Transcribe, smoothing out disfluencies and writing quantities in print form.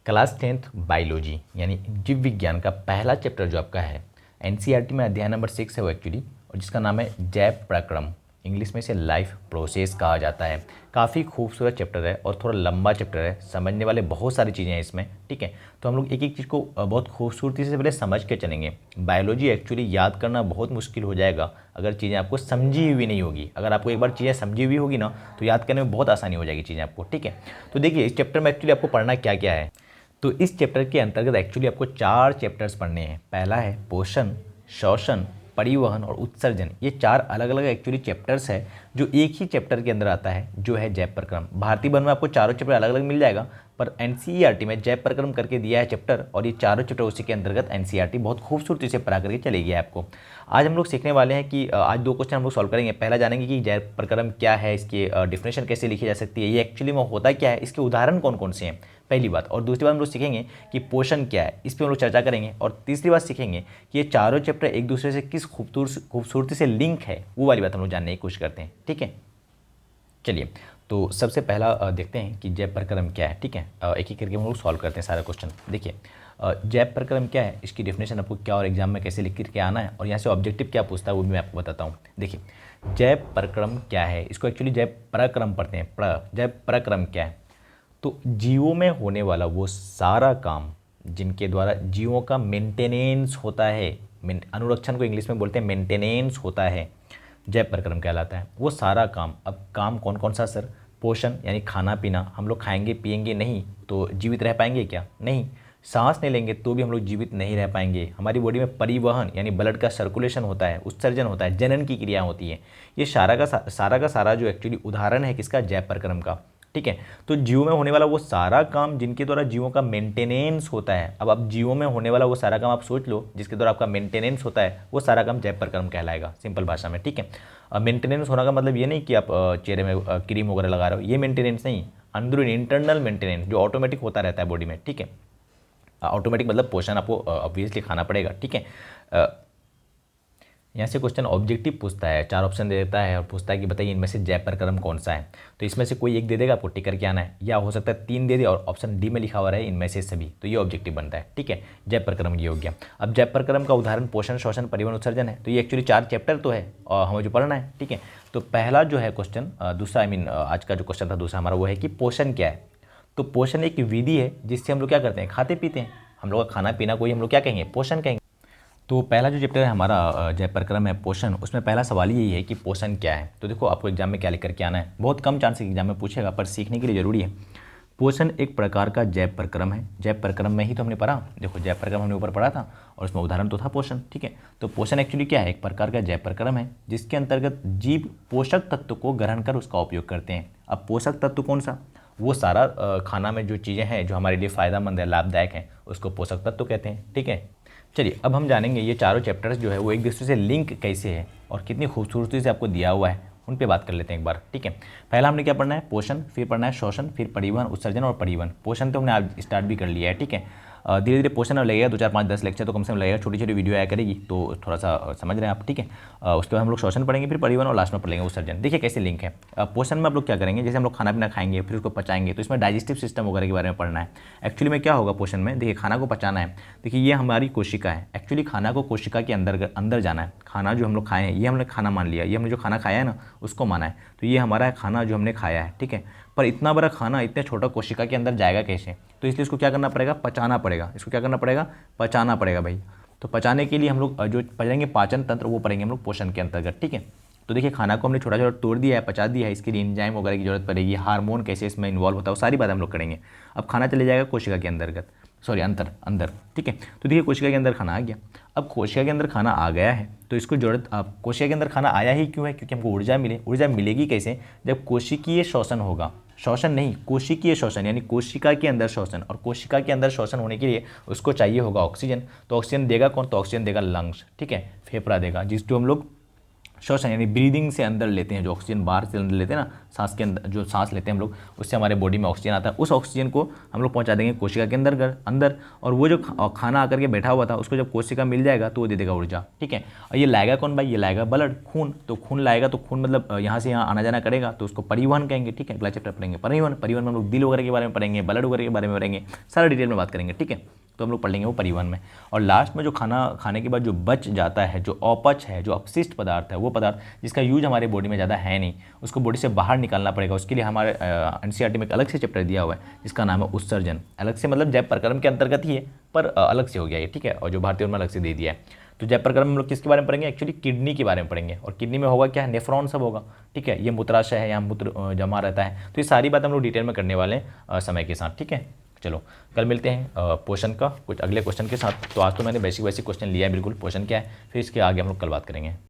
Class 10th biology यानी जीव विज्ञान का पहला चैप्टर जो आपका है एनसीईआरटी में अध्याय नंबर 6 है वो एक्चुअली, और जिसका नाम है जैव प्रक्रम, इंग्लिश में इसे लाइफ प्रोसेस कहा जाता है। काफ़ी खूबसूरत चैप्टर है और थोड़ा लंबा चैप्टर है, समझने वाले बहुत सारी चीज़ें हैं इसमें। ठीक है, तो हम लोग एक एक चीज़ को बहुत खूबसूरती से पहले समझ के चलेंगे। बायोलॉजी एक्चुअली याद करना बहुत मुश्किल हो जाएगा अगर चीज़ें आपको समझी हुई नहीं होगी। अगर आपको एक बार चीज़ें समझी हुई होगी ना तो याद करने में बहुत आसानी हो जाएगी चीज़ें आपको। ठीक है, तो देखिए इस चैप्टर में एक्चुअली आपको पढ़ना क्या क्या है। तो इस चैप्टर के अंतर्गत एक्चुअली आपको 4 चैप्टर्स पढ़ने हैं। पहला है पोषण, श्वसन, परिवहन और उत्सर्जन। ये 4 अलग अलग एक्चुअली चैप्टर्स है जो एक ही चैप्टर के अंदर आता है, जो है जैव प्रक्रम। भारतीय वन में आपको चारों चैप्टर अलग अलग मिल जाएगा, पर एनसीईआरटी में जैव प्रक्रम करके दिया है चैप्टर, और ये चारों चैप्टर उसी के अंतर्गत एनसीईआरटी बहुत खूबसूरती से पढ़ा करके चलेगी आपको। आज हम लोग सीखने वाले हैं कि आज 2 क्वेश्चन हम लोग सॉल्व करेंगे। पहला जानेंगे कि जैव प्रक्रम क्या है, इसकी डिफिनेशन कैसे लिखी जा सकती है, ये एक्चुअली में होता क्या है, इसके उदाहरण कौन कौन से हैं, पहली बात। और दूसरी बात हम लोग सीखेंगे कि पोषण क्या है, इस पर हम लोग चर्चा करेंगे। और तीसरी बात सीखेंगे कि ये चारों चैप्टर एक दूसरे से किस खूबसूरती से लिंक है, वो वाली बात हम लोग जानने की कोशिश करते हैं। ठीक है, चलिए तो सबसे पहला देखते हैं कि जैव प्रक्रम क्या है। ठीक है, एक एक करके हम लोग सॉल्व करते हैं सारा क्वेश्चन। देखिए जैव प्रक्रम क्या है, इसकी डेफिनेशन आपको क्या और एग्जाम में कैसे लिख करके आना है, और यहाँ से ऑब्जेक्टिव क्या पूछता है वो भी मैं आपको बताता हूँ। देखिए जैव प्रक्रम क्या है, इसको एक्चुअली जैव प्रक्रम पढ़ते हैं। जैव प्रक्रम क्या है, तो जीवों में होने वाला वो सारा काम जिनके द्वारा जीवों का मेंटेनेंस होता है, अनुरक्षण को इंग्लिश में बोलते हैं मेंटेनेंस होता है, जैव प्रक्रम कहलाता है वो सारा काम। अब काम कौन कौन सा सर, पोषण यानी खाना पीना, हम लोग खाएंगे पिएंगे नहीं तो जीवित रह पाएंगे क्या, नहीं। सांस नहीं लेंगे तो भी हम लोग जीवित नहीं रह पाएंगे। हमारी बॉडी में परिवहन यानी ब्लड का सर्कुलेशन होता है, उत्सर्जन होता है, जनन की क्रिया होती है। ये सारा का सारा जो एक्चुअली उदाहरण है किसका, जैव प्रक्रम का। ठीक है, तो जीवों में होने वाला वो सारा काम जिनके द्वारा जीवों का मेंटेनेंस होता है। अब आप जीवों में होने वाला वो सारा काम आप सोच लो जिसके द्वारा आपका मेंटेनेंस होता है, वो सारा काम जैव प्रक्रम कहलाएगा, सिंपल भाषा में। ठीक है, मेंटेनेंस होने का मतलब ये नहीं कि आप चेहरे में क्रीम वगैरह लगा रहे हो, ये मेंटेनेंस नहीं, अंदरूनी इंटरनल मेंटेनेंस जो ऑटोमेटिक होता रहता है बॉडी में। ठीक है, ऑटोमेटिक मतलब पोषण आपको ऑब्वियसली खाना पड़ेगा। ठीक है, यहाँ से क्वेश्चन ऑब्जेक्टिव पूछता है, 4 ऑप्शन दे देता है और पूछता है कि बताइए इनमें से जैव प्रक्रम कौन सा है। तो इसमें से कोई एक दे देगा, आपको टिक करके आना है, या हो सकता है 3 दे दे और ऑप्शन डी में लिखा हुआ रहे इनमें से सभी, तो ये ऑब्जेक्टिव बनता है। ठीक है, जैव प्रक्रम ये हो गया। अब जैव प्रक्रम का उदाहरण पोषण, श्वसन, परिवहन, उत्सर्जन है। तो ये एक्चुअली 4 चैप्टर तो है और हमें जो पढ़ना है। ठीक है, तो पहला जो है क्वेश्चन, दूसरा आज का जो क्वेश्चन था दूसरा हमारा, वो है कि पोषण क्या है। तो पोषण एक विधि है जिससे हम लोग क्या करते हैं, खाते पीते हैं। हम लोग का खाना पीना को ही हम लोग क्या कहेंगे, पोषण कहेंगे। तो पहला जो चैप्टर है हमारा जैव प्रक्रम है पोषण, उसमें पहला सवाल यही है कि पोषण क्या है। तो देखो आपको एग्जाम में क्या लिख करके आना है, बहुत कम चांस एग्जाम में पूछेगा पर सीखने के लिए जरूरी है। पोषण एक प्रकार का जैव प्रक्रम है। जैव प्रक्रम में ही तो हमने पढ़ा, देखो जैव प्रक्रम हमने ऊपर पढ़ा था और उसमें उदाहरण तो था पोषण। ठीक है, तो पोषण एक्चुअली क्या है, एक प्रकार का जैव प्रक्रम है जिसके अंतर्गत जीव पोषक तत्व को ग्रहण कर उसका उपयोग करते हैं। अब पोषक तत्व कौन सा, वो सारा खाना में जो चीज़ें हैं जो हमारे लिए फ़ायदेमंद है, लाभदायक हैं, उसको पोषक तत्व कहते हैं। ठीक है, चलिए अब हम जानेंगे ये चारों चैप्टर्स जो है वो एक दूसरे से लिंक कैसे है और कितनी खूबसूरती से आपको दिया हुआ है, उन पे बात कर लेते हैं एक बार। ठीक है, पहला हमने क्या पढ़ना है, पोषण, फिर पढ़ना है श्वसन, फिर परिवहन, उत्सर्जन और परिवहन। पोषण तो हमने आज स्टार्ट भी कर लिया है। ठीक है, धीरे धीरे पोषण अब लगेगा 2 4 5 10 लेक्चर तो कम से कम लगेगा, छोटी छोटी वीडियो आया करेगी तो थोड़ा सा समझ रहे हैं आप। ठीक है, उसके बाद हम लोग श्वसन पढ़ेंगे, फिर परिवहन और लास्ट में पढ़ेंगे उत्सर्जन। देखिए कैसे लिंक है। पोषण में आप लोग क्या करेंगे, जैसे हम लोग खाना पीना खाएंगे फिर उसको पचाएंगे, तो इसमें डाइजेस्टिव सिस्टम वगैरह के बारे में पढ़ना है। एक्चुअली में क्या होगा पोषण में, देखिए खाना को पचाना है। देखिए ये हमारी कोशिका है, एक्चुअली खाना को कोशिका के अंदर जाना है। खाना जो हम लोग खाए हैं ये हमने खाना मान लिया, ये हमने जो खाना खाया है ना उसको माना है, तो ये हमारा है खाना जो हमने खाया है। ठीक है, पर इतना बड़ा खाना इतने छोटा कोशिका के अंदर जाएगा कैसे, तो इसलिए इसको क्या करना पड़ेगा, पचाना पड़ेगा। इसको क्या करना पड़ेगा, पचाना पड़ेगा भाई। तो पचाने के लिए हम लोग जो पढ़ेंगे पाचन तंत्र वो पढ़ेंगे हम लोग पोषण के अंतर्गत। ठीक है, तो देखिए खाना को हमने छोटा छोटा तोड़ दिया है, पचा दिया है, इसके लिए एंजाइम वगैरह की जरूरत पड़ेगी, हार्मोन कैसे इसमें इन्वॉल्व होता है वो सारी बात हम लोग करेंगे। अब खाना चले जाएगा कोशिका के अंतर्गत, सॉरी अंदर। ठीक है, तो देखिए कोशिका के अंदर खाना आ गया। अब कोशिका के अंदर खाना आ गया है तो इसको जरूरत, अब कोशिका के अंदर खाना आया ही क्यों है, क्योंकि हमको ऊर्जा मिले। ऊर्जा मिलेगी कैसे, जब कोशिकीय श्वसन होगा, श्वसन नहीं कोशिकीय श्वसन यानी कोशिका के अंदर श्वसन, और कोशिका के अंदर श्वसन होने के लिए उसको चाहिए होगा ऑक्सीजन। तो ऑक्सीजन देगा कौन, तो ऑक्सीजन देगा लंग्स। ठीक है, फेफड़ा देगा, जिस जो हम लोग श्वसन यानी ब्रीदिंग से अंदर लेते हैं, जो ऑक्सीजन बाहर से अंदर लेते हैं ना, सांस के अंदर जो सांस लेते हैं हम लोग, उससे हमारे बॉडी में ऑक्सीजन आता है, उस ऑक्सीजन को हम लोग पहुंचा देंगे कोशिका के अंदर और वो जो खाना आकर के बैठा हुआ था उसको जब कोशिका मिल जाएगा तो वो दे देगा ऊर्जा। ठीक है, और ये लाएगा कौन भाई, ये लाएगा ब्लड, खून। तो खून लाएगा तो खून मतलब यहाँ से यहाँ आना जाना करेगा तो उसको परिवहन कहेंगे। ठीक है, अगला चैप्टर पढ़ेंगे परिवहन में हम लोग दिल वगैरह के बारे में पढ़ेंगे, ब्लड वगैरह के बारे में पढ़ेंगे, सारा डिटेल में बात करेंगे। ठीक है, तो हम लोग पढ़ लेंगे वो परिवहन में। और लास्ट में जो खाना खाने के बाद जो बच जाता है, जो अपच है, जो अपशिष्ट पदार्थ है, वो पदार्थ जिसका यूज हमारे बॉडी में ज़्यादा है नहीं, उसको बॉडी से बाहर निकालना पड़ेगा। उसके लिए हमारे एनसीईआरटी में एक अलग से चैप्टर दिया हुआ है जिसका नाम है उत्सर्जन। अलग से मतलब जैव प्रक्रम के अंतर्गत ही है पर अलग से हो गया ये। ठीक है, और जो भारतीय में अलग से दे दिया है। तो जैव प्रक्रम में हम लोग किसके बारे में पढ़ेंगे, एक्चुअली किडनी के बारे में पढ़ेंगे। और किडनी में होगा क्या है, नेफ्रॉन सब होगा। ठीक है, ये मूत्राशय है, यहाँ मूत्र जमा रहता है। तो ये सारी बात हम लोग डिटेल में करने वाले हैं समय के साथ। ठीक है, चलो कल मिलते हैं पोषण का कुछ अगले क्वेश्चन के साथ। तो आज तो मैंने बेसिक क्वेश्चन लिया है बिल्कुल, पोषण क्या है, फिर इसके आगे हम लोग कल बात करेंगे।